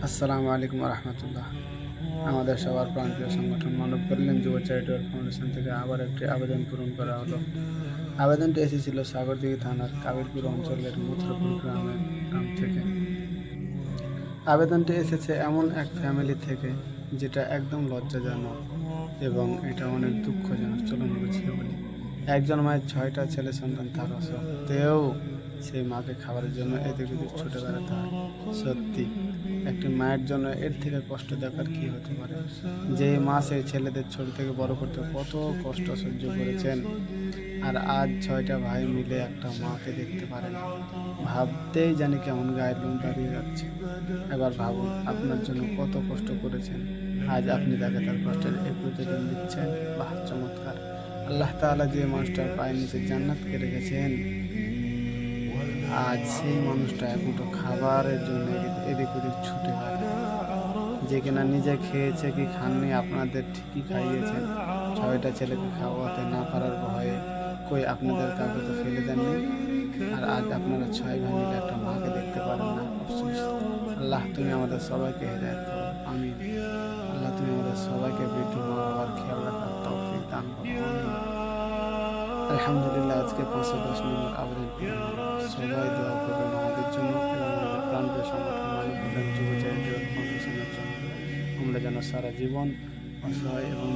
আসসালামু আলাইকুম রহমতুল্লাহ। আমাদের সবার প্রাণপ্রিয় সংগঠন মানব কল্যাণ যুব চ্যারিটেবল ফাউন্ডেশন থেকে আবার একটি আবেদন পূরণ করা হলো। আবেদনটি এসেছিল সাগরদিঘি থানার কাবিলপুর অঞ্চলের মুত্রপুর গ্রাম থেকে। আবেদনটি এসেছে এমন এক ফ্যামিলি থেকে যেটা একদম লজ্জাজনক এবং এটা অনেক দুঃখজনক। চলুন বুঝিয়ে বলি। একজন মায়ের 6টা ছেলে সন্তান থাকা সত্ত্বেও সেই মাকে খাবারের জন্য এদিক ওদিক ছুটে বেড়াতে হয়। সত্যি একটি মায়ের জন্য এর থেকে কষ্ট দেখার কি হতে পারে? যে মা সেই ছেলেদের ছোট থেকে বড় করতে কত কষ্ট সহ্য করেছেন, আর আজ 6টা ভাই মিলে একটা মাকে দেখতে পারেন। ভাবতেই জানি কেমন গায়ের লোম দাঁড়িয়ে যাচ্ছে। এবার ভাবুন, আপনার জন্য কত কষ্ট করেছেন, আজ আপনি তাকে তার কষ্টের এই প্রতিদিন দিচ্ছেন। বাহ, চমৎকার! আল্লাহ তাআলা যে মানুষটার পায়ের নিচে জান্নাতকে রেখেছেন, আজ সেই মানুষটা এক মুঠো খাবারের জন্য এদিক ওদিক ছুটে বেড়ায়। যে কিনা নিজে খেয়েছে কি খাননি, আপনাদের ঠিকই খাইয়েছেন। 6টা ছেলেকে খাওয়াতে না পারার ভয়ে কই আপনাদের কাউকে তো ফেলে দেননি। আর আজ আপনারা 6 ভাই মিলে একটা মাকে দেখতে পারেন না। আফসোস। আল্লাহ তুমি আমাদের সবাইকে হেদায়েত করো, আমিন। আল্লাহ তুমি আমাদের সবাইকে বৃদ্ধ মা বাবার খেয়াল রাখার তৌফিক দান করো, আমিন। আলহামদুলিল্লাহ, আজকে 510 নম্বর আবেদন পূরণ হলো। সবাই দোয়া করবেন আমাদের জন্য এবং আমাদের প্রাণপ্রিয় সংগঠন মানব কল্যাণ যুব চ্যারিটেবল ফাউন্ডেশনের জন্য। আমরা যেন সারা জীবন অসহায় এবং